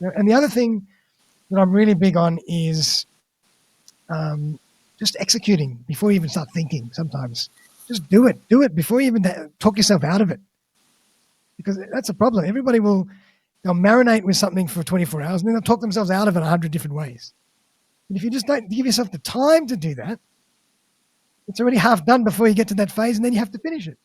And the other thing that I'm really big on is just executing before you even start thinking. Sometimes just do it before you even talk yourself out of it, because that's a problem. They'll marinate with something for 24 hours and then they'll talk themselves out of it 100 different ways. And if you just don't give yourself the time to do that, it's already half done before you get to that phase, and then you have to finish it.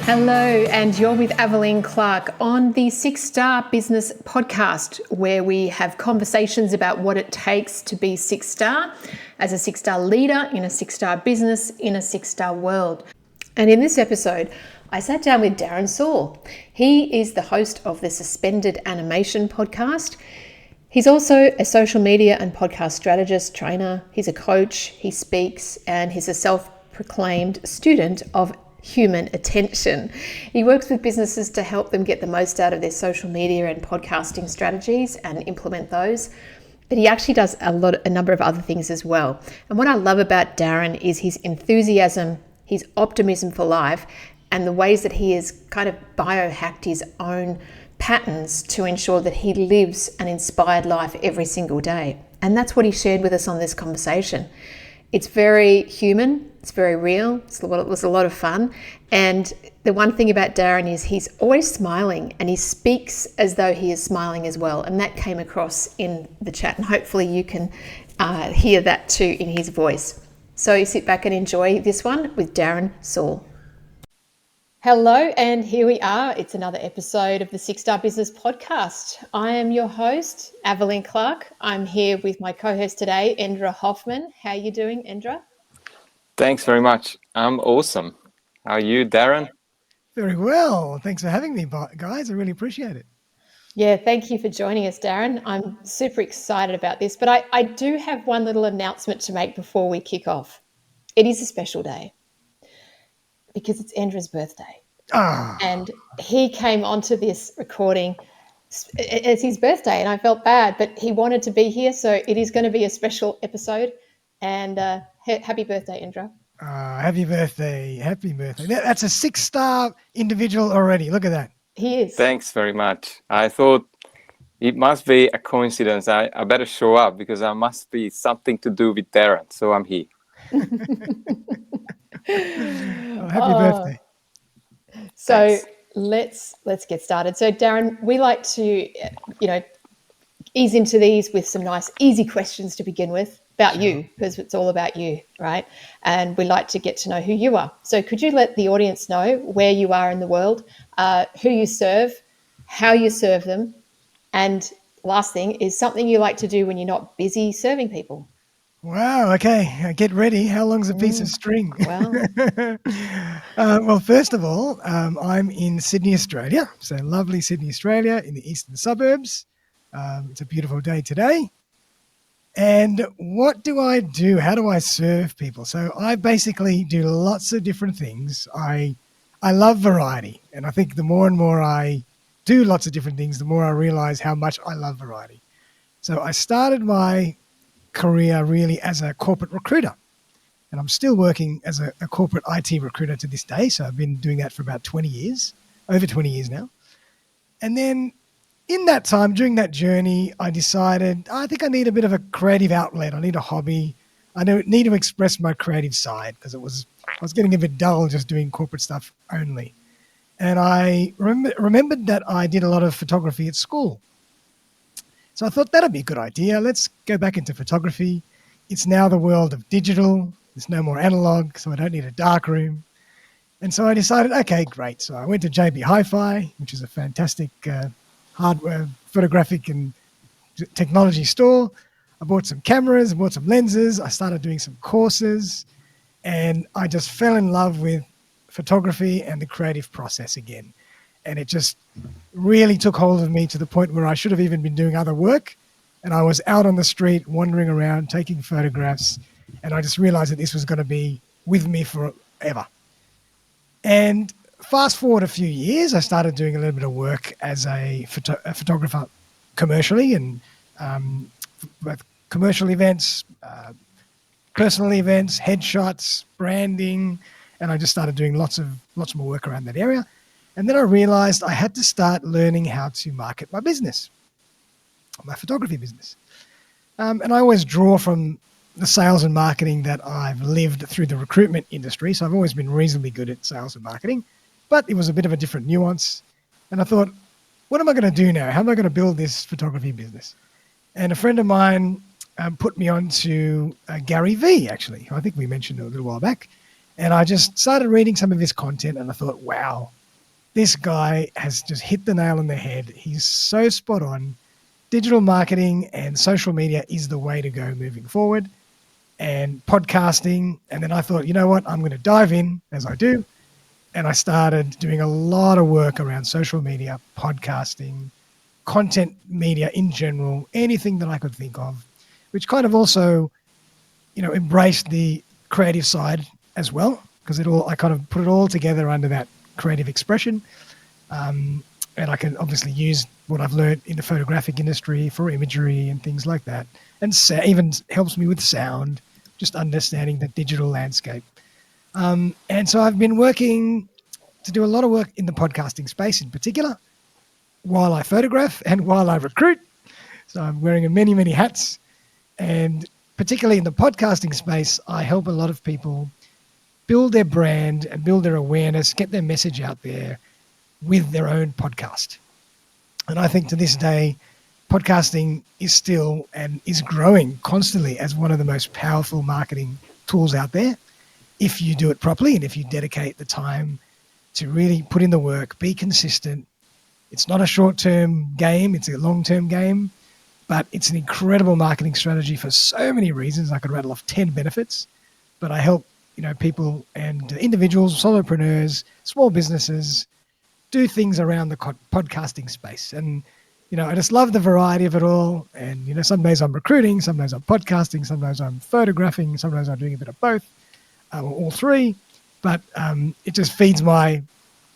Hello, and you're with Aveline Clark on the 6-Star Business Podcast, where we have conversations about what it takes to be 6-star as a 6-star leader in a 6-star business in a 6-star world. And in this episode, I sat down with Darren Saul. He is the host of the Suspended Animation podcast. He's also a social media and podcast strategist, trainer. He's a coach, he speaks, and he's a self-proclaimed student of human attention. He works with businesses to help them get the most out of their social media and podcasting strategies and implement those. But he actually does a number of other things as well. And what I love about Darren is his enthusiasm, his optimism for life, and the ways that he has kind of biohacked his own patterns to ensure that he lives an inspired life every single day. And that's what he shared with us on this conversation. It's very human, it's very real, it was a lot of fun. And the one thing about Darren is he's always smiling, and he speaks as though he is smiling as well. And that came across in the chat, and hopefully you can hear that too in his voice. So sit back and enjoy this one with Darren Saul. Hello, and here we are. It's another episode of the 6-Star Business Podcast. I am your host, Aveline Clark. I'm here with my co-host today, Endra Hoffman. How are you doing, Endra? Thanks very much. I'm awesome. How are you, Darren? Very well. Thanks for having me, guys. I really appreciate it. Yeah, thank you for joining us, Darren. I'm super excited about this, but I do have one little announcement to make before we kick off. It is a special day, because it's Endra's birthday. And he came onto this recording. It's his birthday, and I felt bad, but he wanted to be here, so it is going to be a special episode. And happy birthday, Endra. Happy birthday. Happy birthday. That's a 6-star individual already. Look at that. He is. Thanks very much. I thought it must be a coincidence. I better show up because I must be something to do with Darren, so I'm here. Happy birthday. So let's get started. So Darren, we like to, ease into these with some nice, easy questions to begin with about you, because it's all about you, right? And we like to get to know who you are. So could you let the audience know where you are in the world, who you serve, how you serve them, and last thing is something you like to do when you're not busy serving people? Wow. Okay. Get ready. How long's a piece of string? Well, well, first of all, I'm in Sydney, Australia. So lovely Sydney, Australia, in the eastern suburbs. It's a beautiful day today. And what do I do? How do I serve people? So I basically do lots of different things. I love variety. And I think the more and more I do lots of different things, the more I realize how much I love variety. So I started my career really as a corporate recruiter, and I'm still working as a corporate IT recruiter to this day. So I've been doing that for about 20 years, over 20 years now. And then in that time, during that journey, I decided I think I need a bit of a creative outlet. I need a hobby. I need to express my creative side, because I was getting a bit dull just doing corporate stuff only. And I remembered that I did a lot of photography at school. So I thought that'd be a good idea. Let's go back into photography. It's now the world of digital. There's no more analog, so I don't need a dark room. And so I decided, okay, great. So I went to JB Hi-Fi, which is a fantastic hardware, photographic and technology store. I bought some cameras, bought some lenses. I started doing some courses, and I just fell in love with photography and the creative process again. And it just really took hold of me to the point where I should have even been doing other work. And I was out on the street, wandering around, taking photographs. And I just realized that this was going to be with me forever. And fast forward a few years, I started doing a little bit of work as a photographer commercially, and both commercial events, personal events, headshots, branding. And I just started doing lots more work around that area. And then I realized I had to start learning how to market my business, my photography business. And I always draw from the sales and marketing that I've lived through the recruitment industry. So I've always been reasonably good at sales and marketing, but it was a bit of a different nuance. And I thought, what am I going to do now? How am I going to build this photography business? And a friend of mine put me on to Gary Vee, actually, who I think we mentioned a little while back. And I just started reading some of his content and I thought, wow, this guy has just hit the nail on the head. He's so spot on. Digital marketing and social media is the way to go moving forward, and podcasting. And then I thought, you know what, I'm going to dive in as I do. And I started doing a lot of work around social media, podcasting, content media in general, anything that I could think of, which kind of also, embraced the creative side as well, because I kind of put it all together under that creative expression. And I can obviously use what I've learned in the photographic industry for imagery and things like that. And even helps me with sound, just understanding the digital landscape. And so I've been working to do a lot of work in the podcasting space in particular, while I photograph and while I recruit. So I'm wearing many, many hats. And particularly in the podcasting space, I help a lot of people build their brand and build their awareness, get their message out there with their own podcast. And I think to this day, podcasting is still and is growing constantly as one of the most powerful marketing tools out there, if you do it properly and if you dedicate the time to really put in the work, be consistent. It's not a short-term game, it's a long-term game, but it's an incredible marketing strategy for so many reasons. I could rattle off 10 benefits, but I help people and individuals, solopreneurs, small businesses do things around the podcasting space. And, I just love the variety of it all. And, some days I'm recruiting, some days I'm podcasting, some days I'm photographing, sometimes I'm doing a bit of both, or all three. But it just feeds my,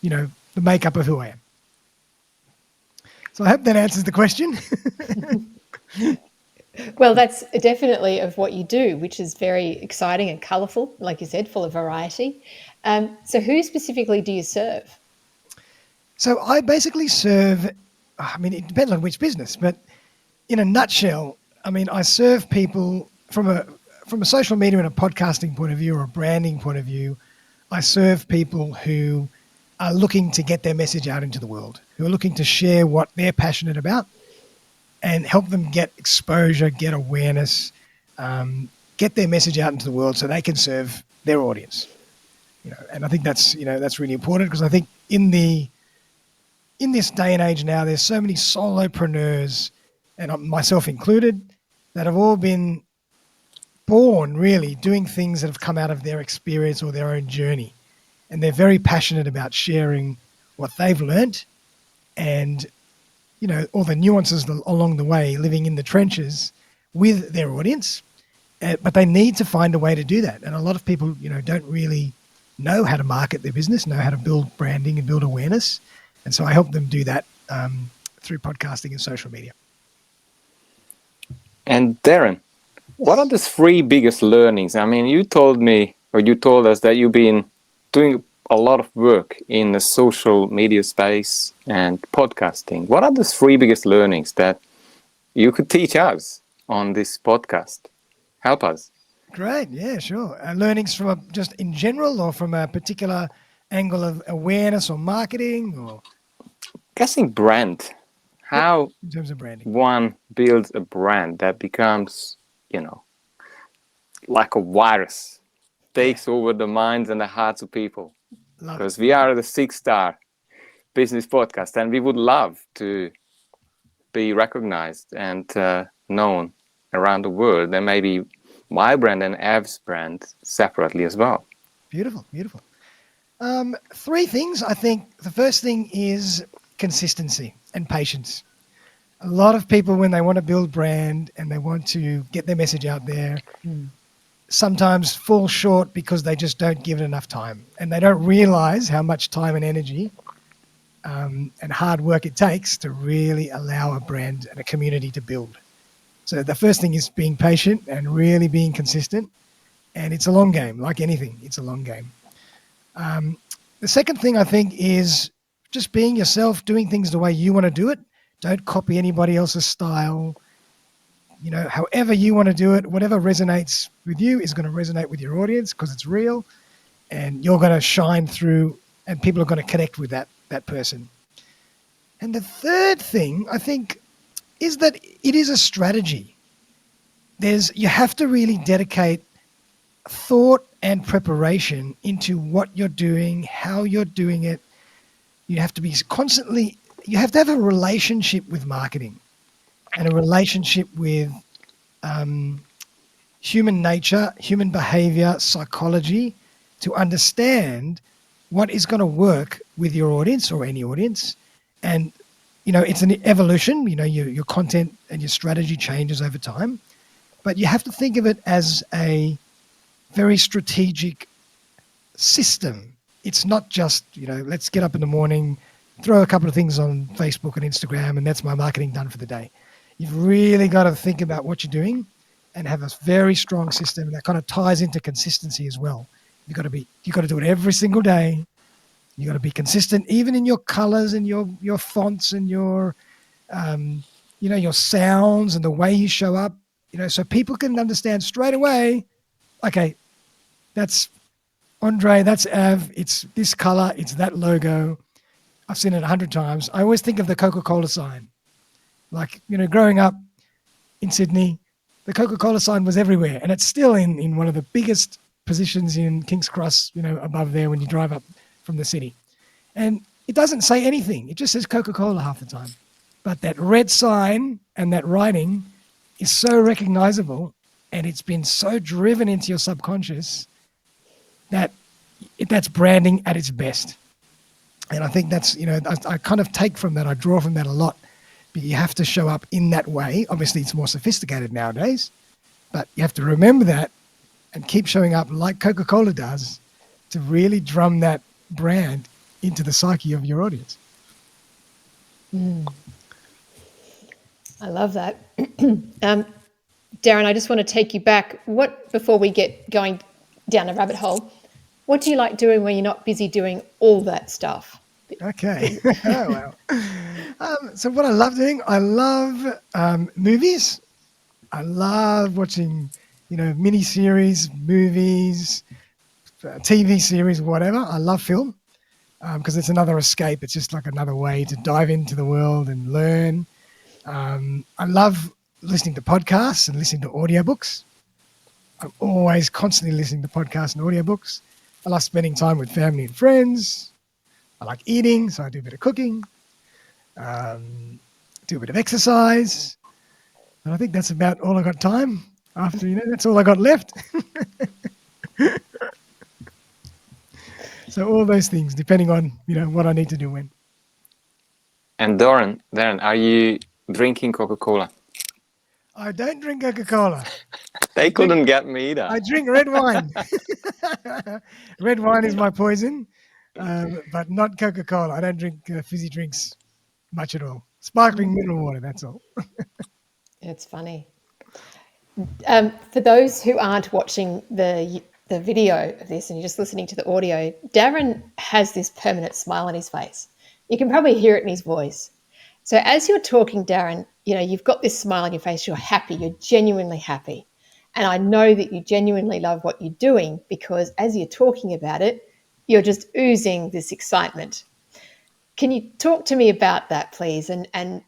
the makeup of who I am. So I hope that answers the question. Well, that's definitely of what you do, which is very exciting and colourful, like you said, full of variety. So who specifically do you serve? So I basically serve, it depends on which business, but in a nutshell, I serve people from a social media and a podcasting point of view or a branding point of view. I serve people who are looking to get their message out into the world, who are looking to share what they're passionate about and help them get exposure, get awareness, get their message out into the world so they can serve their audience. And I think that's really important, because I think in this day and age now, there's so many solopreneurs, and myself included, that have all been born really doing things that have come out of their experience or their own journey. And they're very passionate about sharing what they've learned and, all the nuances along the way, living in the trenches with their audience. But they need to find a way to do that. And a lot of people, don't really know how to market their business, know how to build branding and build awareness. And so I help them do that through podcasting and social media. And Darren, what are the 3 biggest learnings? You told us that you've been doing a lot of work in the social media space and podcasting. What are the 3 biggest learnings that you could teach us on this podcast? Help us. Great. Yeah, sure. Learnings from just in general, or from a particular angle of awareness or marketing, or guessing brand. How in terms of branding, one builds a brand that becomes, like a virus, takes over the minds and the hearts of people. Because we are the 6-star business podcast, and we would love to be recognized and known around the world, and maybe my brand and Ev's brand separately as well. Beautiful. 3 things. I think the first thing is consistency and patience. A lot of people, when they want to build brand and they want to get their message out there, sometimes fall short because they just don't give it enough time, and they don't realize how much time and energy and hard work it takes to really allow a brand and a community to build. So the first thing is being patient and really being consistent, and it's a long game. Like anything, it's a long game. The second thing I think is just being yourself, doing things the way you want to do it. Don't copy anybody else's style. However you want to do it, whatever resonates with you is going to resonate with your audience because it's real, and you're going to shine through, and people are going to connect with that person. And the third thing, I think, is that it is a strategy. You have to really dedicate thought and preparation into what you're doing, how you're doing it. You have to have a relationship with marketing and a relationship with human nature, human behavior, psychology, to understand what is going to work with your audience or any audience. And, it's an evolution. Your content and your strategy changes over time. But you have to think of it as a very strategic system. It's not just, let's get up in the morning, throw a couple of things on Facebook and Instagram, and that's my marketing done for the day. You've really got to think about what you're doing and have a very strong system that kind of ties into consistency as well. You've got to do it every single day. You got to be consistent, even in your colors and your fonts and your sounds and the way you show up, so people can understand straight away, okay, that's Andre, that's Av, it's this color, it's that logo. I've seen it 100 times. I always think of the Coca-Cola sign. Like, growing up in Sydney, the Coca-Cola sign was everywhere, and it's still in one of the biggest positions in King's Cross, above there when you drive up from the city. And it doesn't say anything. It just says Coca-Cola half the time. But that red sign and that writing is so recognizable, and it's been so driven into your subconscious that's branding at its best. And I think that's, I kind of take from that, I draw from that a lot. But you have to show up in that way. Obviously, it's more sophisticated nowadays, but you have to remember that and keep showing up like Coca-Cola does to really drum that brand into the psyche of your audience. I love that. Darren, I just want to take you back. Before we get going down a rabbit hole, what do you like doing when you're not busy doing all that stuff? Okay. Oh, wow. So what I love doing, I love movies. I love watching, mini-series, movies, TV series, whatever. I love film because it's another escape. It's just like another way to dive into the world and learn. I love listening to podcasts and listening to audiobooks. I'm always constantly listening to podcasts and audiobooks. I love spending time with family and friends. I like eating, so I do a bit of cooking, do a bit of exercise. And I think that's about all I got time. After, that's all I got left. So all those things, depending on, what I need to do when. And Darren, are you drinking Coca-Cola? I don't drink Coca-Cola. They couldn't get me either. I drink red wine. Red wine is my poison, but not Coca-Cola. I don't drink fizzy drinks much at all. Sparkling mineral water, that's all. It's funny. For those who aren't watching the video of this and you're just listening to the audio, Darren has this permanent smile on his face. You can probably hear it in his voice. So as you're talking, Darren, you've got this smile on your face. You're happy. You're genuinely happy. And I know that you genuinely love what you're doing because as you're talking about it, you're just oozing this excitement. Can you talk to me about that, please, and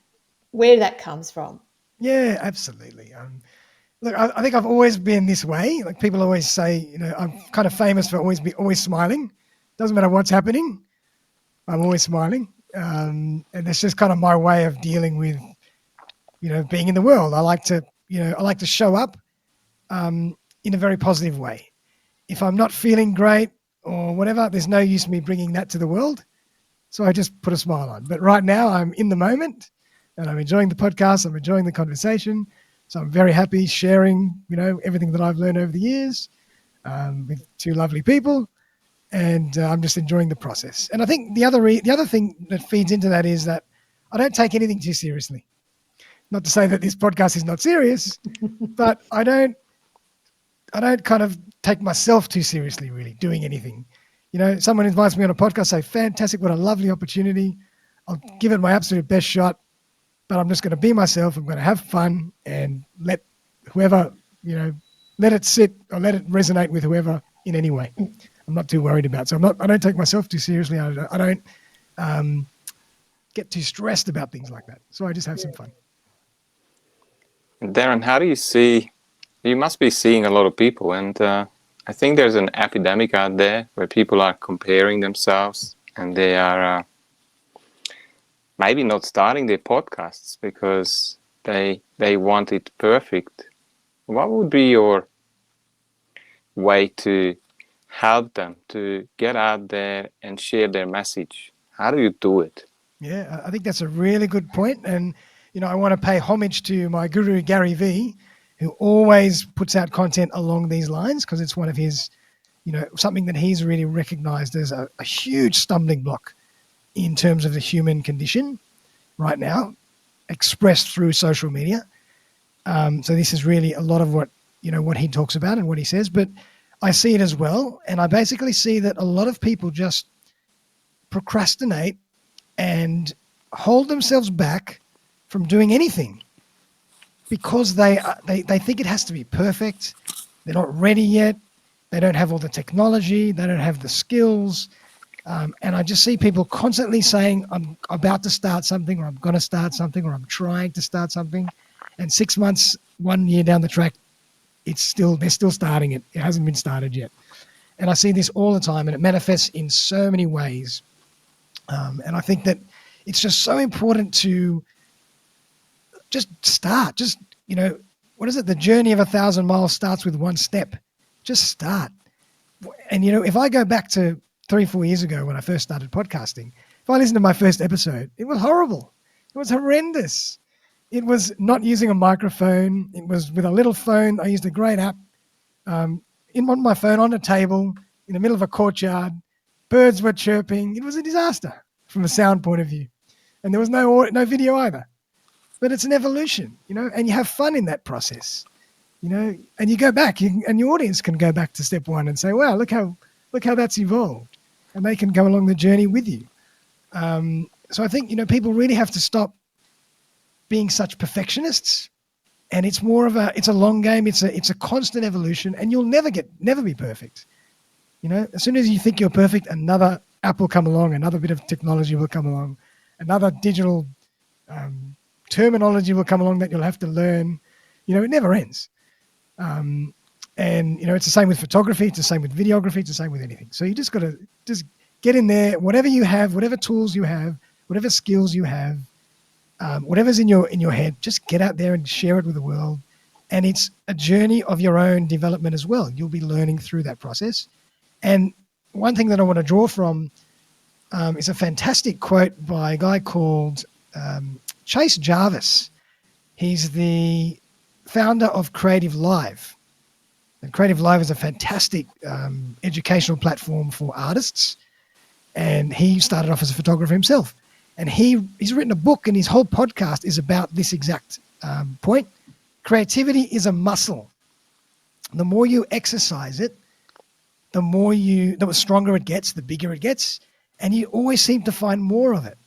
where that comes from? Yeah, absolutely. Look, I think I've always been this way. Like people always say, I'm kind of famous for always smiling. Doesn't matter what's happening, I'm always smiling. And that's just kind of my way of dealing with, being in the world. I like to show up in a very positive way. If I'm not feeling great or whatever, there's no use me bringing that to the world. So I just put a smile on. But right now I'm in the moment and I'm enjoying the podcast. I'm enjoying the conversation. So I'm very happy sharing, everything that I've learned over the years with two lovely people. And I'm just enjoying the process. And I think the other thing that feeds into that is that I don't take anything too seriously. Not to say that this podcast is not serious, but I don't kind of take myself too seriously, really, doing anything. someone invites me on a podcast, say, fantastic, what a lovely opportunity. I'll give it my absolute best shot, but I'm just going to be myself. I'm going to have fun and let whoever, let it sit or let it resonate with whoever in any way. I'm not too worried about it. So I don't take myself too seriously. I don't get too stressed about things like that. So I just have some fun. Darren, how do you see, you must be seeing a lot of people, and I think there's an epidemic out there where people are comparing themselves, and they are maybe not starting their podcasts because they want it perfect. What would be your way to help them to get out there and share their message? How do you do it? Yeah, I think that's a really good point. And, I want to pay homage to my guru, Gary Vee, who always puts out content along these lines because it's one of his, something that he's really recognized as a huge stumbling block in terms of the human condition right now, expressed through social media. So this is really a lot of what he talks about and what he says, but I see it as well. And I basically see that a lot of people just procrastinate and hold themselves back from doing anything because they think it has to be perfect. They're not ready yet. They don't have all the technology. They don't have the skills. And I just see people constantly saying, I'm about to start something, or I'm going to start something, or I'm trying to start something. And 6 months, 1 year down the track, they're still starting it. It hasn't been started yet. And I see this all the time, and it manifests in so many ways. And I think that it's just so important to just start. Just, what is it? The journey of 1,000 miles starts with one step. Just start. And, if I go back to 3-4 years ago when I first started podcasting, if I listen to my first episode, it was horrible. It was horrendous. It was not using a microphone. It was with a little phone. I used a great app on my phone on a table in the middle of a courtyard. Birds were chirping. It was a disaster from a sound point of view. And there was no video either. But it's an evolution, and you have fun in that process, and you go back and your audience can go back to step one and say, wow, look how that's evolved, and they can go along the journey with you. So I think, people really have to stop being such perfectionists, and it's a long game. It's a constant evolution, and you'll never be perfect. As soon as you think you're perfect, another app will come along, another bit of technology will come along, another digital terminology will come along that you'll have to learn. It never ends. And, it's the same with photography. It's the same with videography. It's the same with anything. So you just got to just get in there, whatever you have, whatever tools you have, whatever skills you have, whatever's in your head, just get out there and share it with the world. And it's a journey of your own development as well. You'll be learning through that process. And one thing that I want to draw from is a fantastic quote by a guy called Chase Jarvis. He's the founder of Creative Live. And Creative Live is a fantastic educational platform for artists. And he started off as a photographer himself. And he's written a book, and his whole podcast is about this exact point. Creativity is a muscle. The more you exercise it, the stronger it gets, the bigger it gets, and you always seem to find more of it.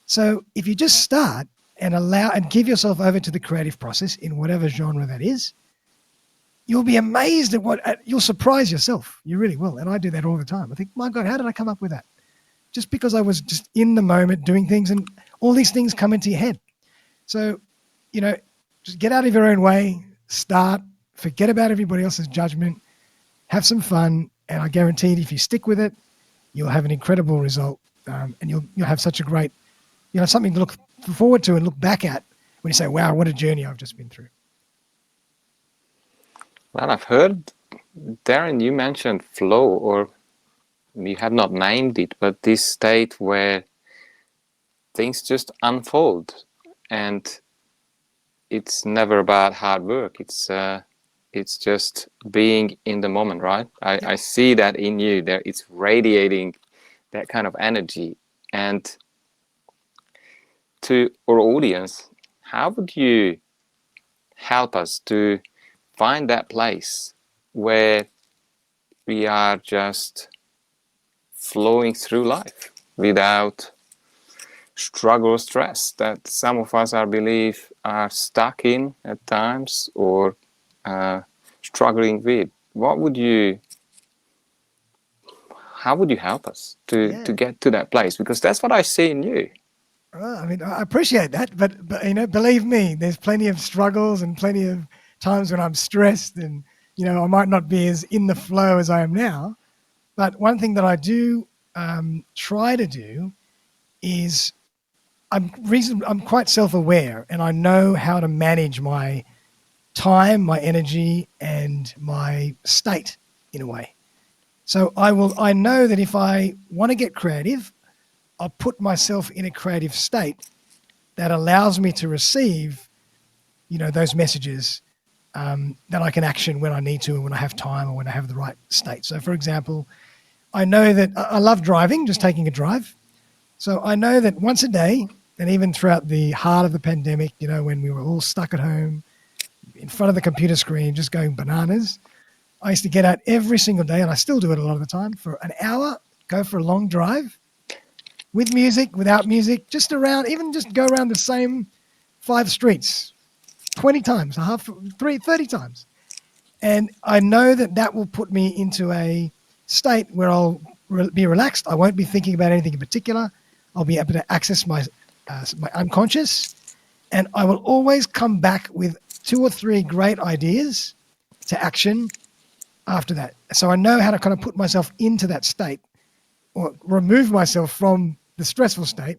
So if you just start and give yourself over to the creative process in whatever genre that is, you'll be amazed at you'll surprise yourself. You really will. And I do that all the time. I think, my God, how did I come up with that? Just because I was just in the moment doing things, and all these things come into your head. So, just get out of your own way, start, forget about everybody else's judgment, have some fun. And I guarantee if you stick with it, you'll have an incredible result. And you'll have such a great, something to look forward to and look back at when you say, wow, what a journey I've just been through. Well, I've heard, Darren, you mentioned flow, or you have not named it, but this state where things just unfold, and it's never about hard work. It's just being in the moment, right? I see that in you there. It's radiating that kind of energy. And to our audience, how would you help us to find that place where we are just flowing through life without struggle or stress that some of us, I believe, are stuck in at times or struggling with. How would you help us to get to that place? Because that's what I see in you. I mean, I appreciate that, but believe me, there's plenty of struggles and plenty of times when I'm stressed, and I might not be as in the flow as I am now. But one thing that I do try to do is I'm quite self-aware, and I know how to manage my time, my energy, and my state in a way. So I know that if I want to get creative, I'll put myself in a creative state that allows me to receive, those messages that I can action when I need to and when I have time or when I have the right state. So, for example, I know that I love driving, just taking a drive. So I know that once a day, and even throughout the heart of the pandemic, when we were all stuck at home in front of the computer screen, just going bananas, I used to get out every single day, and I still do it a lot of the time, for an hour, go for a long drive, with music, without music, just go around the same 5 streets 20 times, 30 times. And I know that will put me into a state where I'll be relaxed. I won't be thinking about anything in particular. I'll be able to access my unconscious, and I will always come back with 2 or 3 great ideas to action after that. So I know how to kind of put myself into that state, or remove myself from the stressful state,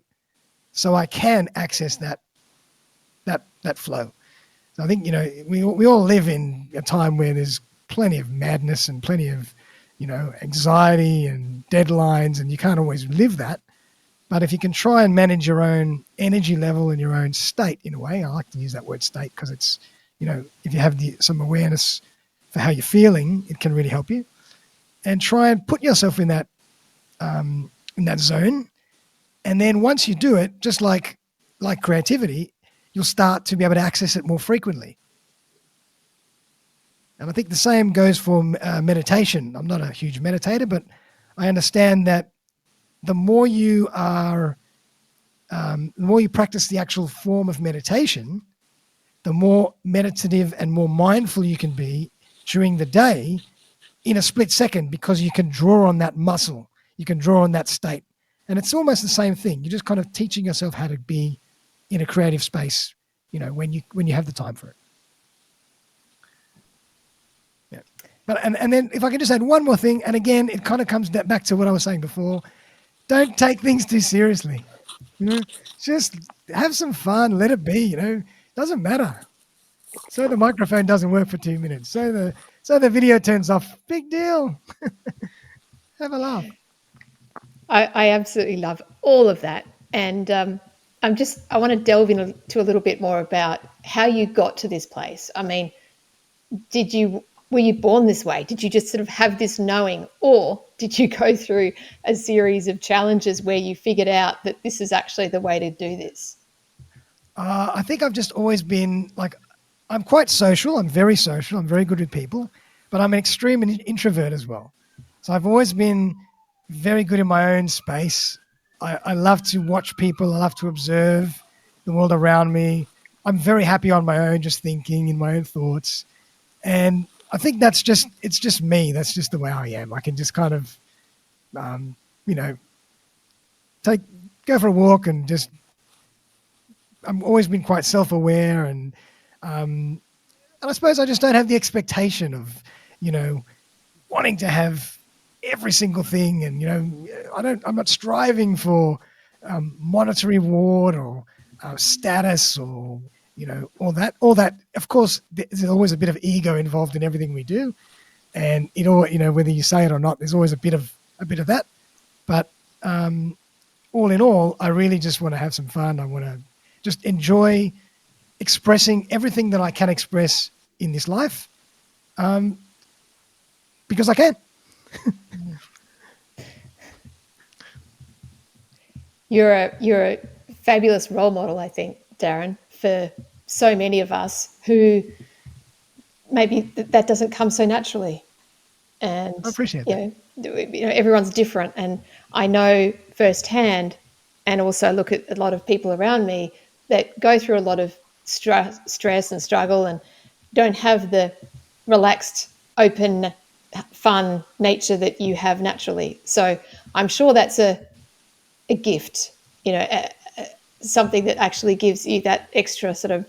so I can access that flow. So I think we all live in a time where there's plenty of madness and plenty of anxiety and deadlines, and you can't always live that. But if you can try and manage your own energy level and your own state in a way, I like to use that word state because it's if you have some awareness for how you're feeling, it can really help you. And try and put yourself in that zone. And then once you do it, just like creativity, you'll start to be able to access it more frequently. And I think the same goes for meditation. I'm not a huge meditator, but I understand that the more you practice the actual form of meditation, the more meditative and more mindful you can be during the day in a split second, because you can draw on that muscle, you can draw on that state. And it's almost the same thing. You're just kind of teaching yourself how to be in a creative space, when you have the time for it. Yeah. But and then if I could just add one more thing, and again, it kind of comes back to what I was saying before. Don't take things too seriously. Just have some fun. Let it be. Doesn't matter. So the microphone doesn't work for 2 minutes. So the video turns off. Big deal. Have a laugh. I absolutely love all of that. And I want to delve into a little bit more about how you got to this place. I mean, were you born this way? Did you just sort of have this knowing, or did you go through a series of challenges where you figured out that this is actually the way to do this? I think I've just always been I'm quite social. I'm very social. I'm very good with people, but I'm an extreme introvert as well. So I've always been very good in my own space. I love to watch people. I love to observe the world around me. I'm very happy on my own, just thinking in my own thoughts. And I think it's just me. That's just the way I am. I can just kind of, go for a walk and just, I've always been quite self-aware, and I suppose I just don't have the expectation of, wanting to have every single thing. And, I'm not striving for monetary reward or status or, all that. Of course, there's always a bit of ego involved in everything we do. And whether you say it or not, there's always a bit of that. But all in all, I really just want to have some fun. I want to just enjoy expressing everything that I can express in this life, because I can. You're a fabulous role model, I think, Darren, for so many of us who maybe that doesn't come so naturally. And I appreciate that. everyone's different, and I know firsthand, and also look at a lot of people around me that go through a lot of stress and struggle and don't have the relaxed, open, fun nature that you have naturally. So I'm sure that's a gift, something that actually gives you that extra sort of,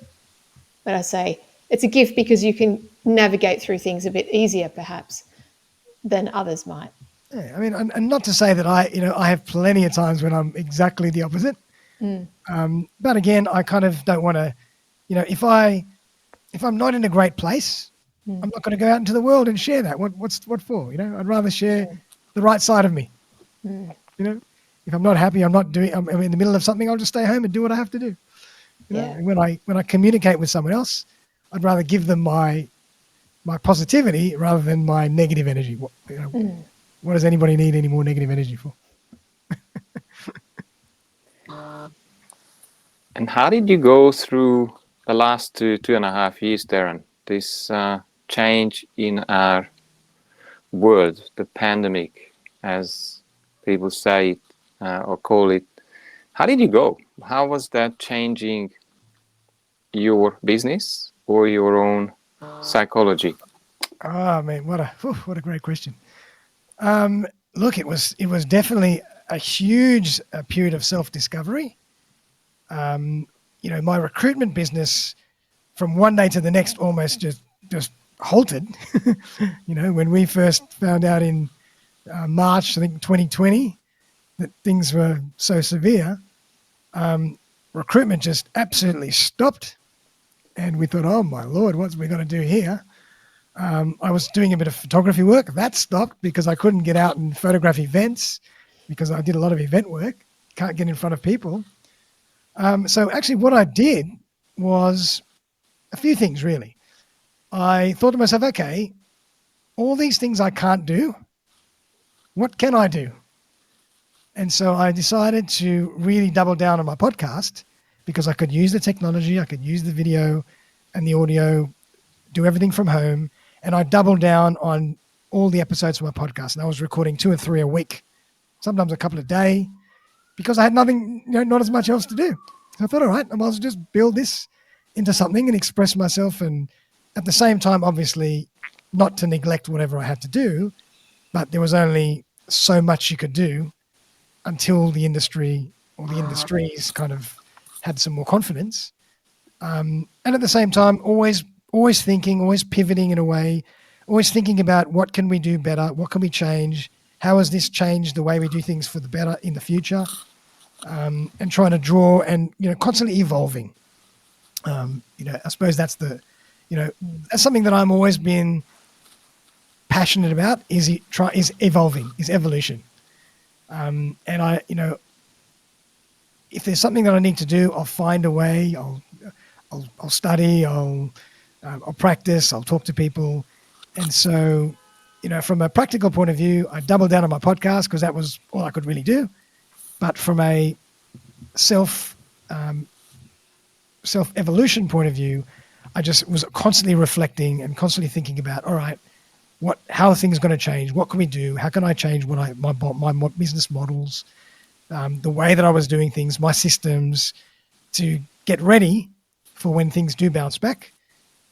when I say it's a gift, because you can navigate through things a bit easier perhaps than others might. Yeah, I mean, and not to say that I have plenty of times when I'm exactly the opposite. But again, I kind of don't want to, if I'm not in a great place, I'm not going to go out into the world and share that. What for? I'd rather share the right side of me. If I'm not happy, I'm in the middle of something, I'll just stay home and do what I have to do. And when I communicate with someone else, I'd rather give them my positivity rather than my negative energy. What does anybody need any more negative energy for? And how did you go through the last 2.5 years, Darren? This change in our world, the pandemic, as people say it or call it. How did you go? How was that changing your business or your own psychology? Oh man, what a great question. Look, it was definitely a huge period of self-discovery. My recruitment business from one day to the next almost just halted. When we first found out in March, I think 2020, that things were so severe, recruitment just absolutely stopped. And we thought, oh my Lord, what's we going to do here? I was doing a bit of photography work. That stopped because I couldn't get out and photograph events because I did a lot of event work. Can't get in front of people. So actually what I did was a few things, really. I thought to myself, okay, all these things I can't do, what can I do? And so I decided to really double down on my podcast because I could use the technology, I could use the video and the audio, do everything from home. And I doubled down on all the episodes of my podcast. And I was recording 2 or 3 a week, sometimes a couple a day, because I had nothing, not as much else to do. So I thought, all right, I might as well just build this into something and express myself. And at the same time, obviously, not to neglect whatever I had to do, but there was only so much you could do until the industry or the industries kind of had some more confidence. And at the same time, always thinking, always pivoting in a way, always thinking about what can we do better? What can we change? How has this changed the way we do things for the better in the future? And trying to draw and, constantly evolving. I suppose that's that's something that I'm always been passionate about is evolving, is evolution. And I, if there's something that I need to do, I'll find a way. I'll study. I'll practice. I'll talk to people. And so, from a practical point of view, I doubled down on my podcast because that was all I could really do. But from a self-evolution point of view, I just was constantly reflecting and constantly thinking about, all right, how are things going to change? What can we do? How can I change my business models, the way that I was doing things, my systems, to get ready for when things do bounce back,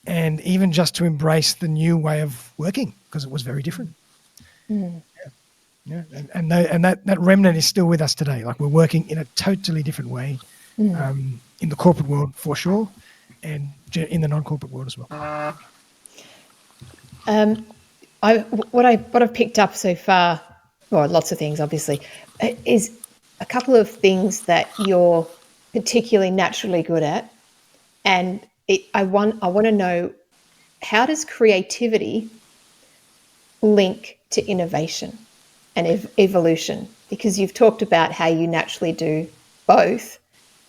and even just to embrace the new way of working because it was very different. Yeah, and that remnant is still with us today. Like we're working in a totally different way in the corporate world for sure, and in the non-corporate world as well. What I've picked up so far, well, lots of things obviously, is a couple of things that you're particularly naturally good at, and I want to know, how does creativity link to innovation and evolution? Because you've talked about how you naturally do both,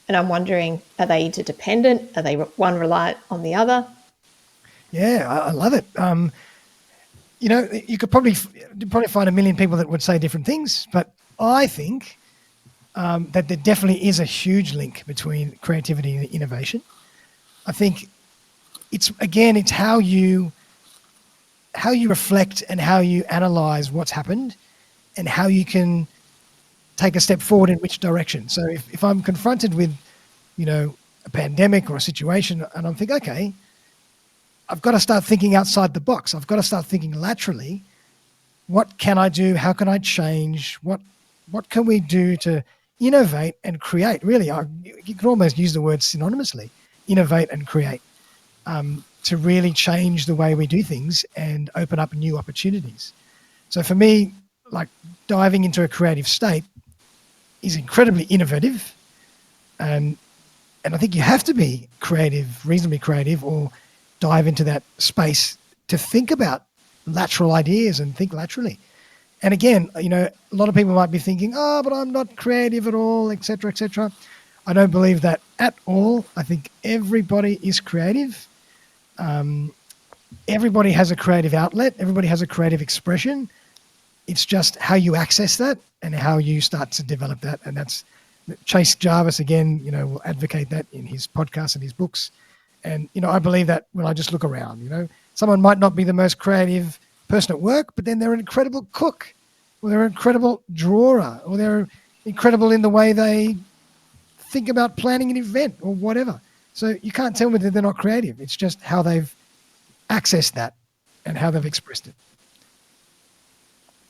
and I'm wondering, are they interdependent? Are they one reliant on the other? Yeah, I love it. You could probably find a million people that would say different things, but I think that there definitely is a huge link between creativity and innovation. I think it's how you reflect and how you analyze what's happened and how you can take a step forward in which direction. So if I'm confronted with, a pandemic or a situation, and I'm thinking, okay, I've got to start thinking outside the box. I've got to start thinking laterally. What can I do? How can I change? What can we do to innovate and create? Really, you can almost use the word synonymously, innovate and create, to really change the way we do things and open up new opportunities. So for me, like diving into a creative state is incredibly innovative. And I think you have to be creative, reasonably creative, or dive into that space to think about lateral ideas and think laterally. And again, a lot of people might be thinking, oh, but I'm not creative at all, et cetera, et cetera. I don't believe that at all. I think everybody is creative. Everybody has a creative outlet. Everybody has a creative expression. It's just how you access that and how you start to develop that. And that's Chase Jarvis, again, will advocate that in his podcast and his books. And, I believe that when I just look around, someone might not be the most creative person at work, but then they're an incredible cook, or they're an incredible drawer, or they're incredible in the way they think about planning an event or whatever. So you can't tell me that they're not creative. It's just how they've accessed that and how they've expressed it.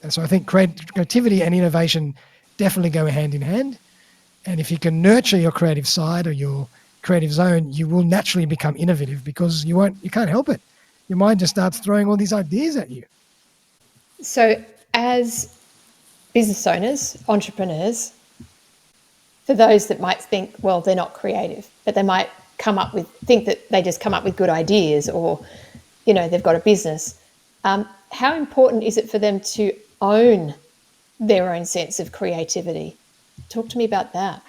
And so I think creativity and innovation definitely go hand in hand. And if you can nurture your creative side or your creative zone, you will naturally become innovative because you can't help it. Your mind just starts throwing all these ideas at you. So as business owners, entrepreneurs, for those that might think, well, they're not creative, but they might think that they just come up with good ideas, or, they've got a business. How important is it for them to own their own sense of creativity? Talk to me about that.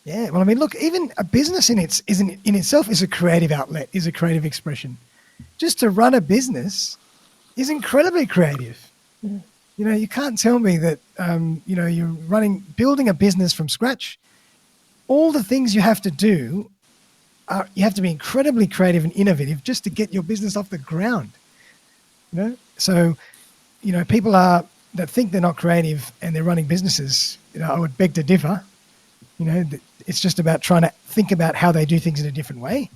Yeah, well, look, even a business in itself is a creative outlet, is a creative expression. Just to run a business is incredibly creative. Mm. You can't tell me that, you're building a business from scratch. All the things you have to do you have to be incredibly creative and innovative just to get your business off the ground. So, people that think they're not creative and they're running businesses, I would beg to differ. It's just about trying to think about how they do things in a different way.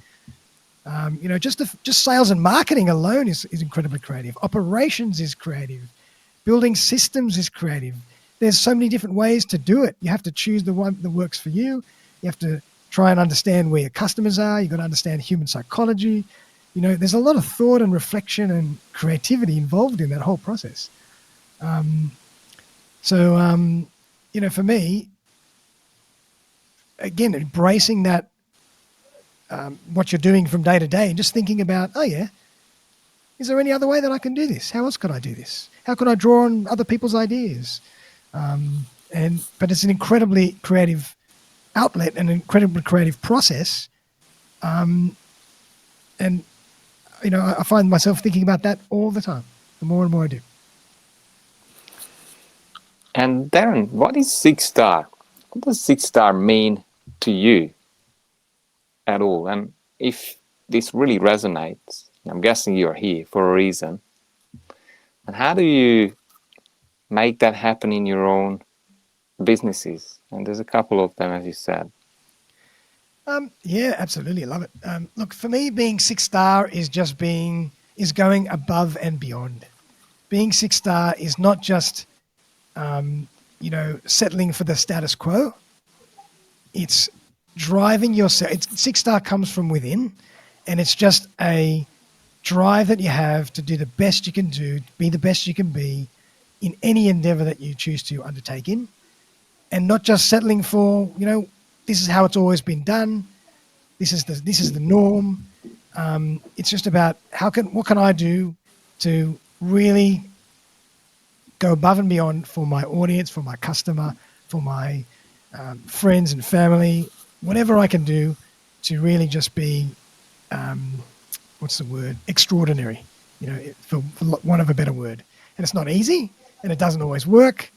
Just sales and marketing alone is incredibly creative. Operations is creative. Building systems is creative. There's so many different ways to do it. You have to choose the one that works for you. You have to try and understand where your customers are. You've got to understand human psychology. There's a lot of thought and reflection and creativity involved in that whole process. For me, again, embracing that, what you're doing from day to day, and just thinking about, oh yeah, is there any other way that I can do this? How else could I do this? How can I draw on other people's ideas? But it's an incredibly creative outlet and an incredibly creative process. I find myself thinking about that all the time, the more and more I do. And Darren, what is 6-star? What does 6-star mean to you at all? And if this really resonates, I'm guessing you're here for a reason. And how do you make that happen in your own businesses? And there's a couple of them, as you said. Yeah, absolutely. I love it. Look, for me, being 6-star is going above and beyond. Being 6-star is not just, settling for the status quo. It's driving yourself. 6-star comes from within, and it's just a drive that you have to do the best you can do, be the best you can be in any endeavor that you choose to undertake in, and not just settling for, this is how it's always been done. This is the norm. It's just about what can I do to really go above and beyond for my audience, for my customer, for my friends and family, whatever I can do to really just be, extraordinary, for want of a better word. And it's not easy, and it doesn't always work,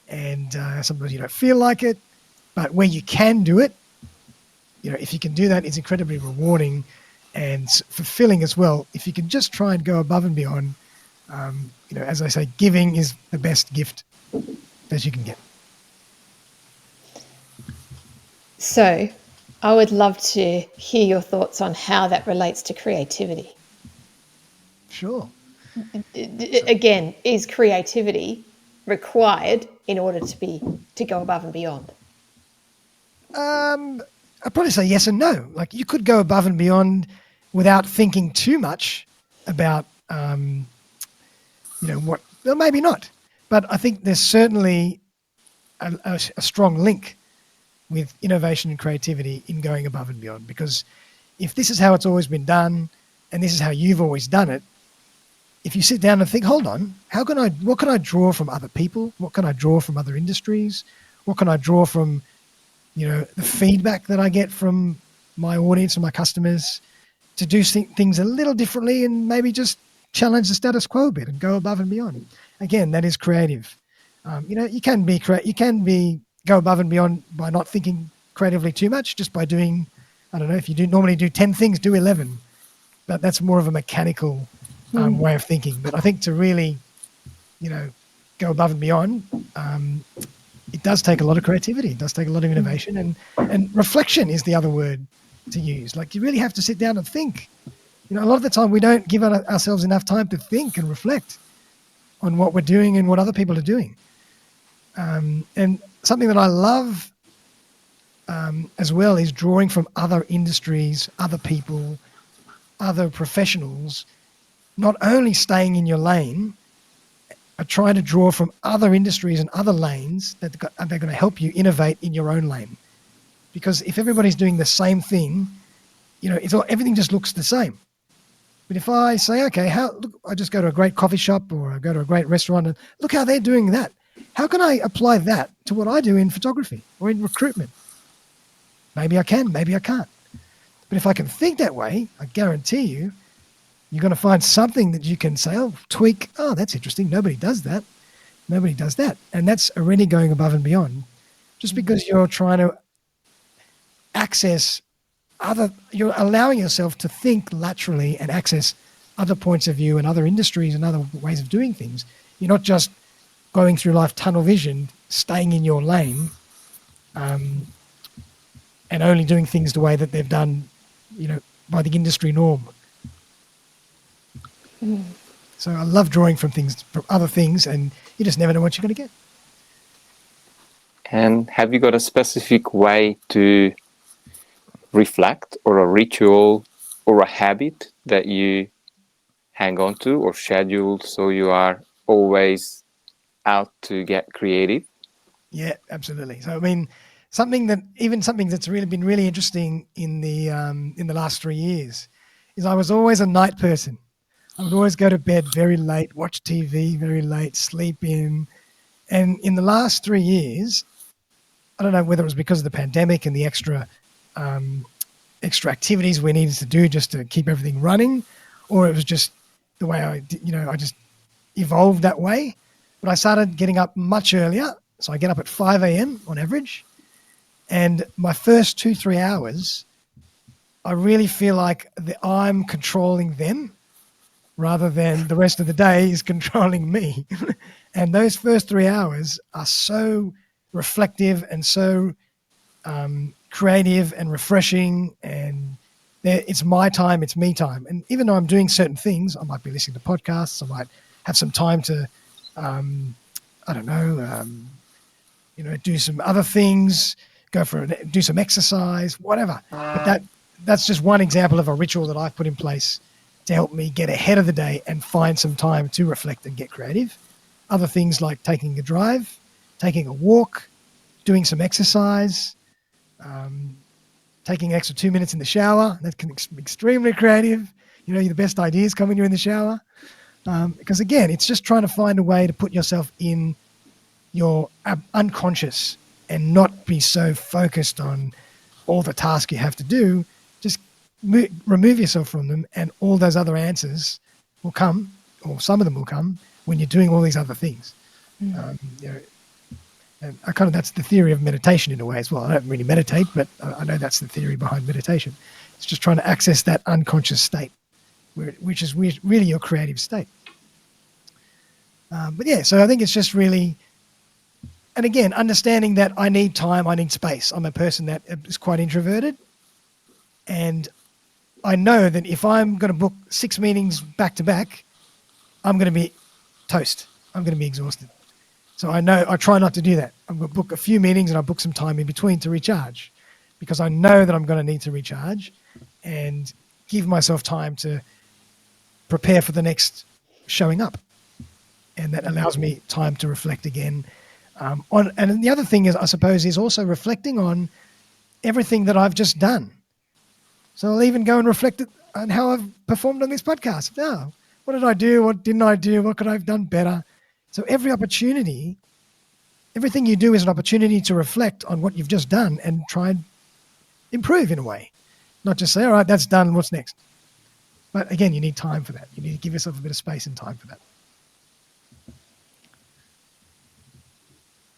and sometimes you don't feel like it, but where you can do it, if you can do that, it's incredibly rewarding and fulfilling as well. If you can just try and go above and beyond, as I say, giving is the best gift. best you can get. So I would love to hear your thoughts on how that relates to creativity. Sure. Again, is creativity required in order to go above and beyond? I'd probably say yes and no. Like, you could go above and beyond without thinking too much about, what, well, maybe not. But I think there's certainly a strong link with innovation and creativity in going above and beyond. Because if this is how it's always been done, and this is how you've always done it, if you sit down and think, hold on, what can I draw from other people? What can I draw from other industries? What can I draw from, the feedback that I get from my audience and my customers to do things a little differently and maybe just challenge the status quo a bit and go above and beyond. Again, that is creative. You can go above and beyond by not thinking creatively too much, just by doing, I don't know, if you normally do 10 things, do 11. But that's more of a mechanical way of thinking. But I think to really, go above and beyond, it does take a lot of creativity. It does take a lot of innovation, and reflection is the other word to use. Like, you really have to sit down and think. A lot of the time we don't give ourselves enough time to think and reflect on what we're doing and what other people are doing. And something that I love as well is drawing from other industries, other people, other professionals, not only staying in your lane, but trying to draw from other industries and other lanes that they're going to help you innovate in your own lane. Because if everybody's doing the same thing, everything just looks the same. But if I say, okay, I just go to a great coffee shop or I go to a great restaurant and look how they're doing that. How can I apply that to what I do in photography or in recruitment? Maybe I can, maybe I can't. But if I can think that way, I guarantee you're going to find something that you can say, tweak. Oh, that's interesting. Nobody does that. Nobody does that. And that's already going above and beyond. Just because you're trying to access you're allowing yourself to think laterally and access other points of view and other industries and other ways of doing things. You're not just going through life tunnel vision, staying in your lane, and only doing things the way that they've done, by the industry norm. So I love drawing from other things, and you just never know what you're going to get. And have you got a specific way to reflect, or a ritual, or a habit that you hang on to or schedule so you are always out to get creative? Yeah, absolutely. So I mean, something that's really been really interesting in the last 3 years is I was always a night person. I would always go to bed very late, watch TV very late, sleep in. And in the last 3 years, I don't know whether it was because of the pandemic and the extra activities we needed to do just to keep everything running, or it was just the way I just evolved that way. But I started getting up much earlier. So I get up at 5 a.m. on average. And my first 2-3 hours, I really feel like I'm controlling them rather than the rest of the day is controlling me. And those first 3 hours are so reflective and so creative and refreshing, and it's my time, it's me time. And even though I'm doing certain things, I might be listening to podcasts, I might have some time to, do some other things, do some exercise, whatever. But that's just one example of a ritual that I've put in place to help me get ahead of the day and find some time to reflect and get creative. Other things like taking a drive, taking a walk, doing some exercise, taking an extra 2 minutes in the shower. That can be extremely creative. The best ideas come when you're in the shower. Because again, it's just trying to find a way to put yourself in your unconscious and not be so focused on all the tasks you have to do. Just remove yourself from them, and all those other answers will come, or some of them will come, when you're doing all these other things. And that's the theory of meditation in a way as well. I don't really meditate, but I know that's the theory behind meditation. It's just trying to access that unconscious state, which is really your creative state. So I think it's just really And again, understanding that I need time, I need space. I'm a person that is quite introverted. And I know that if I'm going to book 6 meetings back to back, I'm going to be toast. I'm going to be exhausted. So I try not to do that. I'm going to book a few meetings and I book some time in between to recharge, because I know that I'm going to need to recharge and give myself time to prepare for the next showing up. And that allows me time to reflect again. And the other thing is, I suppose, is also reflecting on everything that I've just done. So I'll even go and reflect on how I've performed on this podcast. Now, what did I do? What didn't I do? What could I have done better? So every opportunity, everything you do is an opportunity to reflect on what you've just done and try and improve in a way. Not just say, all right, that's done, what's next? But again, you need time for that. You need to give yourself a bit of space and time for that.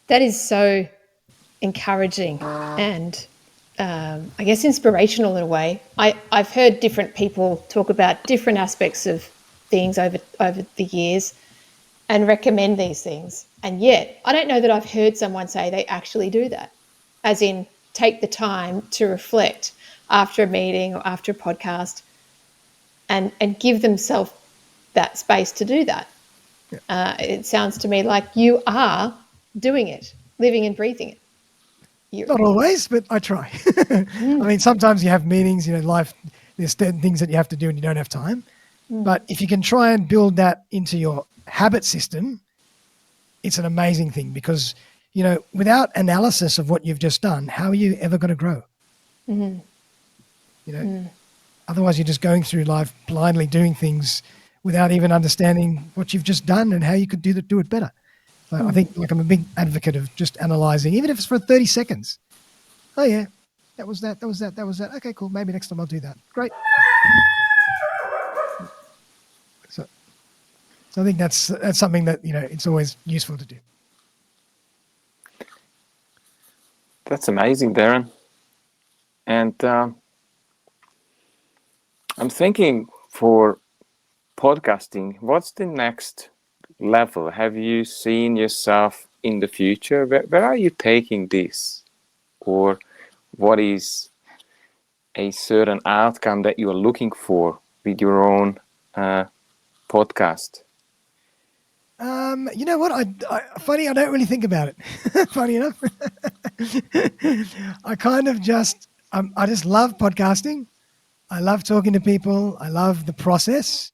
That is so encouraging and I guess inspirational in a way. I've heard different people talk about different aspects of things over the years and recommend these things. And yet I don't know that I've heard someone say they actually do that, as in take the time to reflect after a meeting or after a podcast and give themselves that space to do that. Yeah. It sounds to me like you are doing it, living and breathing it. Not always, but I try. I mean, sometimes you have meetings, life, there's certain things that you have to do and you don't have time. But if you can try and build that into your habit system, it's an amazing thing, because, without analysis of what you've just done, how are you ever going to grow? Otherwise you're just going through life blindly doing things without even understanding what you've just done and how you could do it better. So I think I'm a big advocate of just analyzing, even if it's for 30 seconds. Oh yeah, that was that. Okay, cool. Maybe next time I'll do that. Great. So I think that's something that, it's always useful to do. That's amazing, Darren. And I'm thinking for podcasting, what's the next level? Have you seen yourself in the future? Where are you taking this? Or what is a certain outcome that you are looking for with your own podcast? You know what? Funny, I don't really think about it. Funny enough. I kind of I just love podcasting. I love talking to people. I love the process.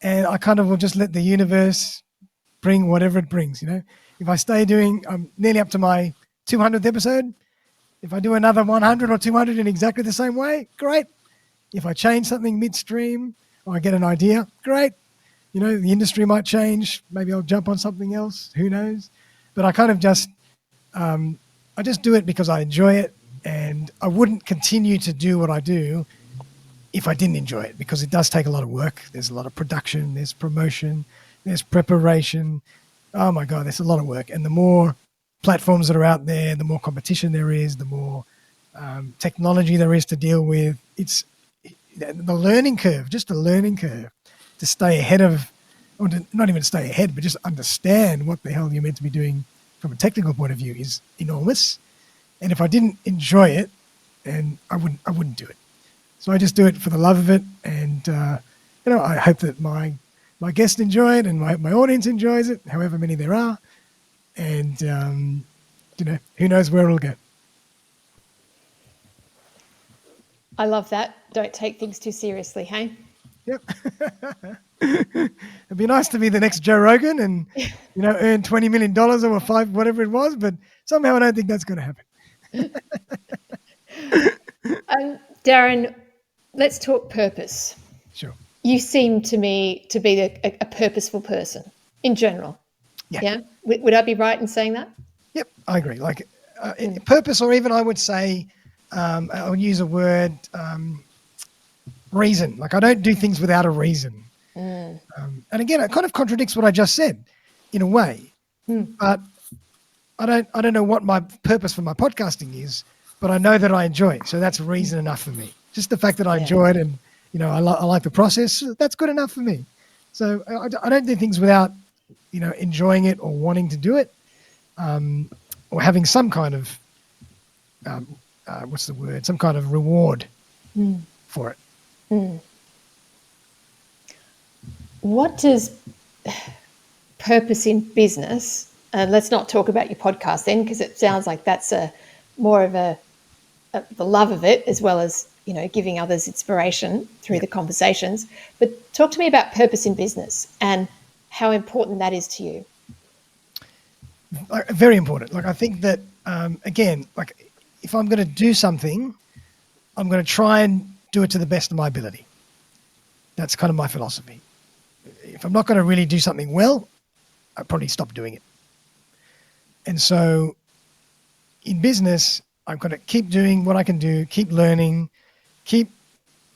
And I kind of will just let the universe bring whatever it brings, If I stay I'm nearly up to my 200th episode. If I do another 100 or 200 in exactly the same way, great. If I change something midstream or I get an idea, great. The industry might change. Maybe I'll jump on something else. Who knows? But I kind of I just do it because I enjoy it, and I wouldn't continue to do what I do if I didn't enjoy it, because it does take a lot of work. There's a lot of production, there's promotion, there's preparation. Oh my God, there's a lot of work. And the more platforms that are out there, the more competition there is, the more technology there is to deal with. It's the learning curve, just the learning curve to stay ahead of, or to not even stay ahead, but just understand what the hell you're meant to be doing from a technical point of view is enormous. And if I didn't enjoy it, then I wouldn't do it. So I just do it for the love of it. And, I hope that my guests enjoy it and my audience enjoys it, however many there are. And, who knows where it'll go. I love that. Don't take things too seriously, hey? Yep. It'd be nice to be the next Joe Rogan and, earn $20 million or $5, whatever it was, but somehow I don't think that's going to happen. Darren, let's talk purpose. Sure. You seem to me to be a purposeful person in general. Yeah? Would I be right in saying that? Yep, I agree. Like purpose, or even I would say, I would use a word, reason. Like I don't do things without a reason. And again, it kind of contradicts what I just said in a way. But I don't know what my purpose for my podcasting is, but I know that I enjoy it. So that's reason enough for me. Just the fact that I enjoy it and, I like the process, that's good enough for me. So I don't do things without, enjoying it or wanting to do it. or having some kind of some kind of reward for it. What does purpose in business, let's not talk about your podcast then, because it sounds like that's more of the love of it, as well as, you know, giving others inspiration through the conversations. But talk to me about purpose in business and how important that is to you. Very important. Like, I think that, again, like, if I'm going to do something, I'm going to try and do it to the best of my ability. That's kind of my philosophy. If I'm not going to really do something well, I'll probably stop doing it. And so in business, I've got to keep doing what I can do, keep learning, keep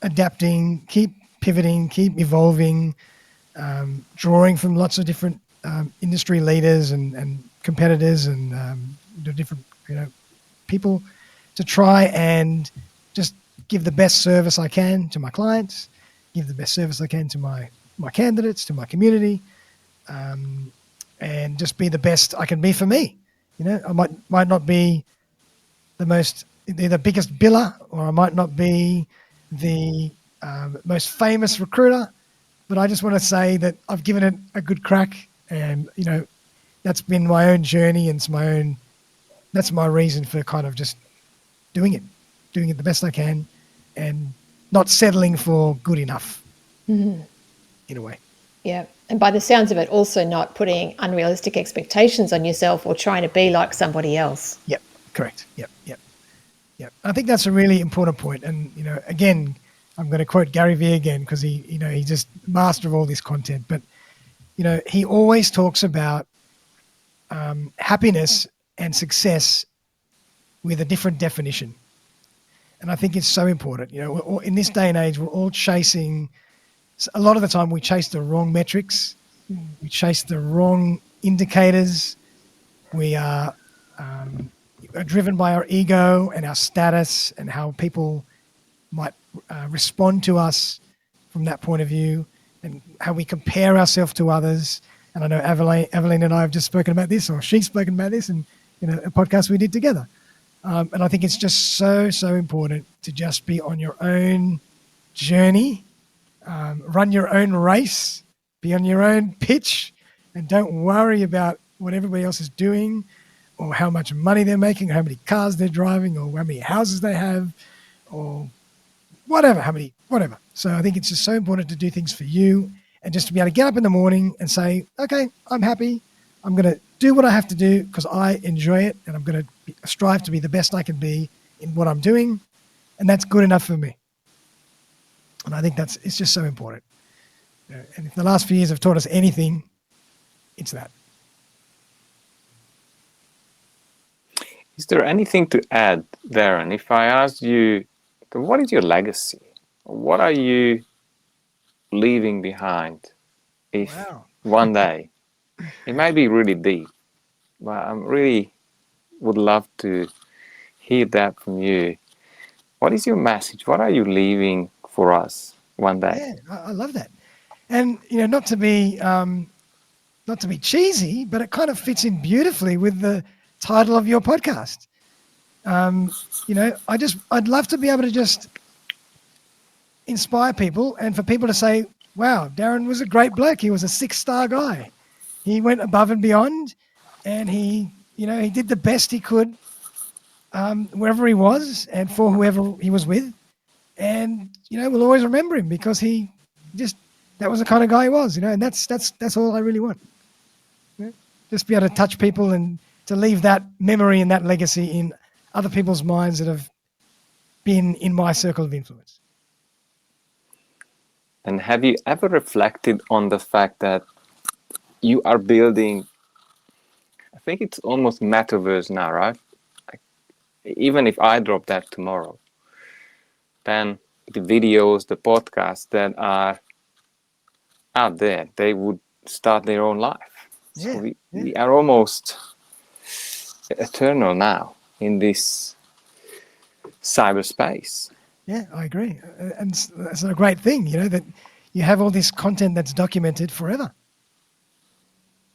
adapting, keep pivoting, keep evolving, drawing from lots of different industry leaders and competitors and the different, you know, people to try and just give the best service I can to my clients, give the best service I can to my candidates, to my community, and just be the best I can be for me. You know, I might not be the biggest biller, or I might not be the most famous recruiter, but I just want to say that I've given it a good crack, and, you know, that's been my own journey, and that's my reason for kind of just doing it the best I can, and not settling for good enough. In a way. Yeah. And by the sounds of it, also not putting unrealistic expectations on yourself or trying to be like somebody else. Yep. Correct. Yep. I think that's a really important point. And, you know, again, I'm going to quote Gary Vee again, because he's just master of all this content. But, you know, he always talks about happiness and success with a different definition. And I think it's so important. You know, in this day and age, we're all chasing. A lot of the time we chase the wrong metrics. We chase the wrong indicators. We are driven by our ego and our status and how people might respond to us from that point of view, and how we compare ourselves to others. And I know Evelyn and I have just spoken about this, or she's spoken about this in a podcast we did together. And I think it's just so important to just be on your own journey. Run your own race, be on your own pitch, and don't worry about what everybody else is doing, or how much money they're making, or how many cars they're driving, or how many houses they have, or whatever. So I think it's just so important to do things for you, and just to be able to get up in the morning and say, okay, I'm happy. I'm going to do what I have to do because I enjoy it, and I'm going to strive to be the best I can be in what I'm doing, and that's good enough for me. And I think it's just so important. And if the last few years have taught us anything, it's that. Is there anything to add, Darren? If I asked you, what is your legacy? What are you leaving behind? If one day, it might be really deep, but I really would love to hear that from you. What is your message? What are you leaving for us one day? Yeah, I love that. And, you know, not to be cheesy, but it kind of fits in beautifully with the title of your podcast. You know, I'd love to be able to just inspire people, and for people to say, wow, Darren was a great bloke. He was a 6-star guy. He went above and beyond, and he did the best he could wherever he was and for whoever he was with. And, you know, we'll always remember him because that was the kind of guy he was, you know, and that's all I really want. You know? Just be able to touch people and to leave that memory and that legacy in other people's minds that have been in my circle of influence. And have you ever reflected on the fact that you are building, I think it's almost metaverse now, right? Like, even if I drop that tomorrow, then the videos, the podcasts that are out there, they would start their own life. Yeah, so we are almost eternal now in this cyberspace. Yeah, I agree. And it's a great thing, you know, that you have all this content that's documented forever.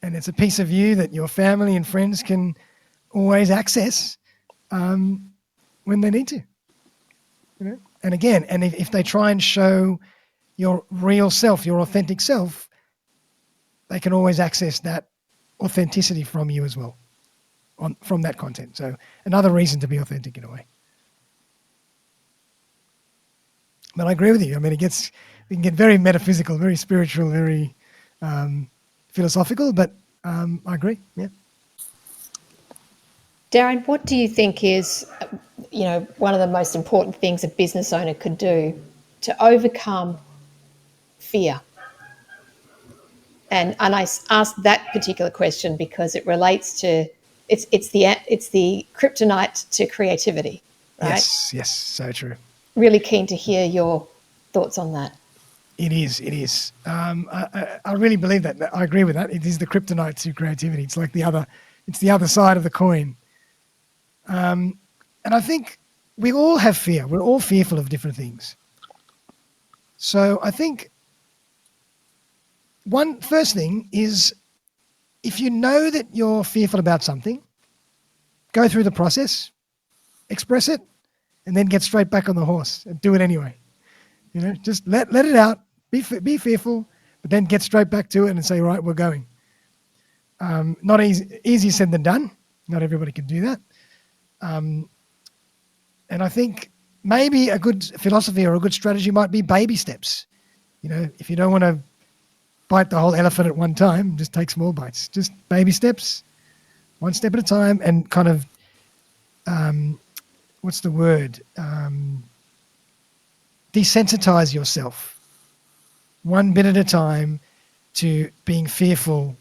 And it's a piece of you that your family and friends can always access when they need to. And again, and if they try and show your real self, your authentic self, they can always access that authenticity from you as well, from that content. So another reason to be authentic in a way. But I agree with you. I mean, it can get very metaphysical, very spiritual, very philosophical, but I agree, yeah. Darren, what do you think is, one of the most important things a business owner could do to overcome fear? And I asked that particular question because it relates to it's the kryptonite to creativity, right? Yes, so true. Really keen to hear your thoughts on that. It is. I really believe that. I agree with that. It is the kryptonite to creativity. It's like the other side of the coin. And I think we all have fear. We're all fearful of different things. So I think first thing is, if you know that you're fearful about something, go through the process, express it, and then get straight back on the horse and do it anyway. Just let it out, be fearful, but then get straight back to it and say, right, we're going. Not easy said than done. Not everybody can do that. And I think maybe a good philosophy or a good strategy might be baby steps. If you don't want to bite the whole elephant at one time, just take small bites. Just baby steps, one step at a time, and kind of, what's the word? Desensitize yourself one bit at a time to being fearful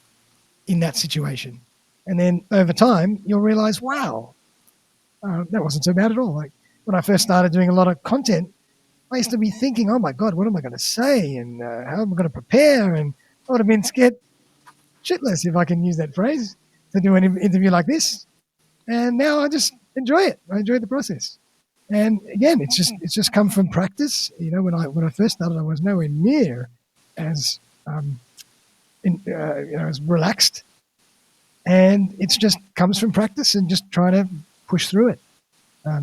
in that situation. And then over time, you'll realize, wow, that wasn't so bad at all. Like when I first started doing a lot of content, I used to be thinking, oh my God, what am I going to say? And how am I going to prepare? And I would have been scared shitless, if I can use that phrase, to do an interview like this. And now I just enjoy it. I enjoy the process. And again, it's just come from practice. When I first started, I was nowhere near as as relaxed. And it's just comes from practice and just trying to push through it.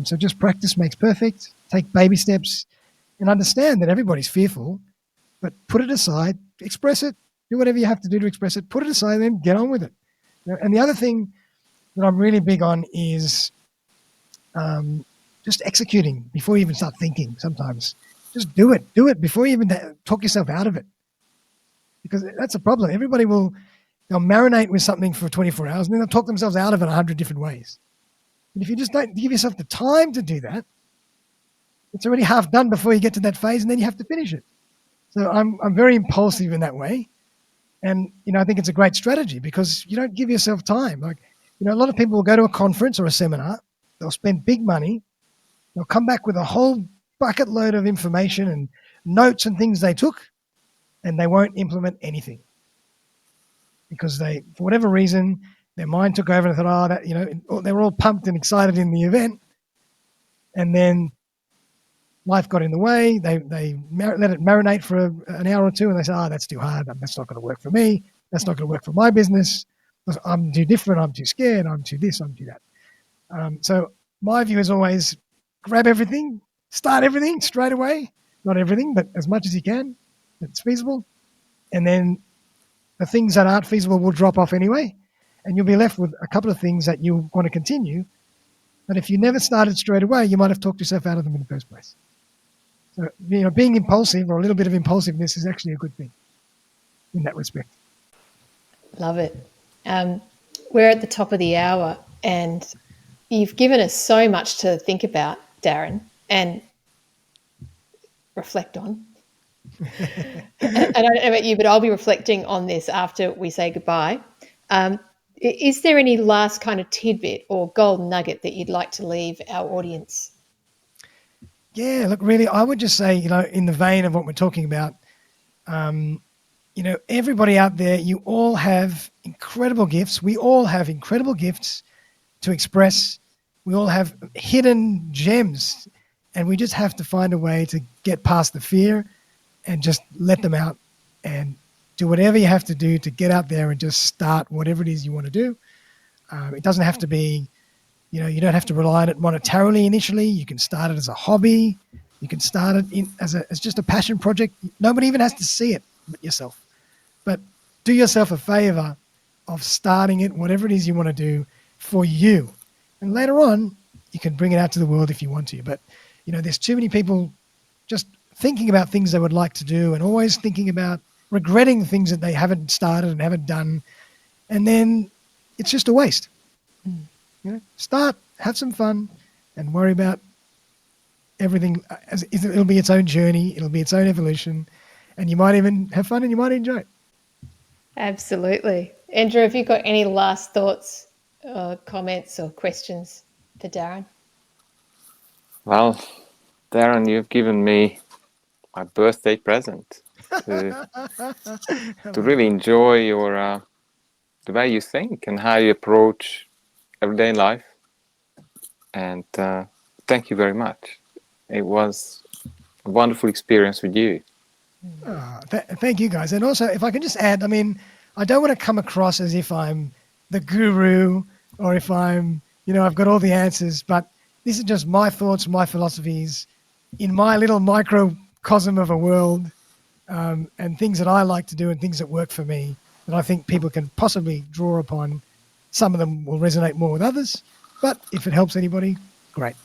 So just practice makes perfect. Take baby steps and understand that everybody's fearful, but put it aside, express it, do whatever you have to do to express it, put it aside, and then get on with it. And the other thing that I'm really big on is just executing before you even start thinking sometimes. Just do it before you even talk yourself out of it. Because that's a problem. They'll marinate with something for 24 hours and then they'll talk themselves out of it 100 different ways. But if you just don't give yourself the time to do that, it's already half done before you get to that phase and then you have to finish it. So I'm very impulsive in that way. And, I think it's a great strategy because you don't give yourself time. Like, a lot of people will go to a conference or a seminar, they'll spend big money, they'll come back with a whole bucket load of information and notes and things they took, and they won't implement anything. Because for whatever reason, their mind took over and thought, they were all pumped and excited in the event. And then life got in the way. They let it marinate for an hour or two and they say, that's too hard. That's not going to work for me. That's not going to work for my business. I'm too different. I'm too scared. I'm too this. I'm too that. So my view is always grab everything, start everything straight away. Not everything, but as much as you can. It's feasible. And then the things that aren't feasible will drop off anyway. And you'll be left with a couple of things that you want to continue. But if you never started straight away, you might have talked yourself out of them in the first place. So, being impulsive or a little bit of impulsiveness is actually a good thing in that respect. Love it. We're at the top of the hour and you've given us so much to think about, Darren, and reflect on. And I don't know about you, but I'll be reflecting on this after we say goodbye. Is there any last kind of tidbit or golden nugget that you'd like to leave our audience? Yeah, look, really, I would just say, in the vein of what we're talking about, everybody out there, you all have incredible gifts. We all have incredible gifts to express. We all have hidden gems, and we just have to find a way to get past the fear and just let them out and do whatever you have to do to get out there and just start whatever it is you want to do. It doesn't have to be You don't have to rely on it monetarily initially. You can start it as a hobby. You can start it as just a passion project. Nobody even has to see it but yourself. But do yourself a favor of starting it, whatever it is you want to do for you. And later on, you can bring it out to the world if you want to. But, there's too many people just thinking about things they would like to do and always thinking about regretting things that they haven't started and haven't done. And then it's just a waste. Start, have some fun, and worry about everything. It'll be its own journey. It'll be its own evolution. And you might even have fun and you might enjoy it. Absolutely. Andrew, have you got any last thoughts, comments or questions for Darren? Well, Darren, you've given me my birthday present to really enjoy your the way you think and how you approach everyday life. And thank you very much. It was a wonderful experience with you. Thank you, guys. And also, if I can just add, I don't want to come across as if I'm the guru or if I'm, I've got all the answers, but this is just my thoughts, my philosophies in my little microcosm of a world, and things that I like to do and things that work for me that I think people can possibly draw upon. Some of them will resonate more with others, but if it helps anybody, great.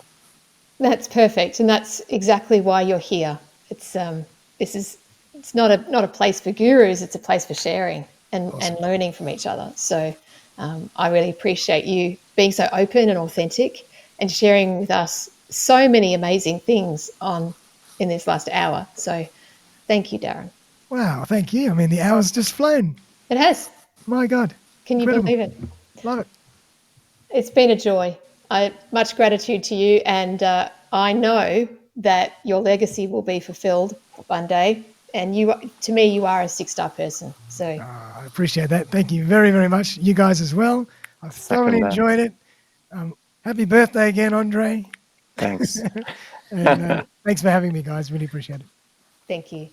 That's perfect, and that's exactly why you're here. It's not a place for gurus; it's a place for sharing and learning from each other. So I really appreciate you being so open and authentic and sharing with us so many amazing things in this last hour. So thank you, Darren. Wow, thank you. The hour's just flown. It has. My God. Can you Incredible. believe it? Love it. It's been a joy. Much gratitude to you, and I know that your legacy will be fulfilled one day. And to me, you are a 6-star person. So I appreciate that. Thank you very, very much. You guys as well. I thoroughly enjoyed it. Happy birthday again, Andre. Thanks. And thanks for having me, guys. Really appreciate it. thank you.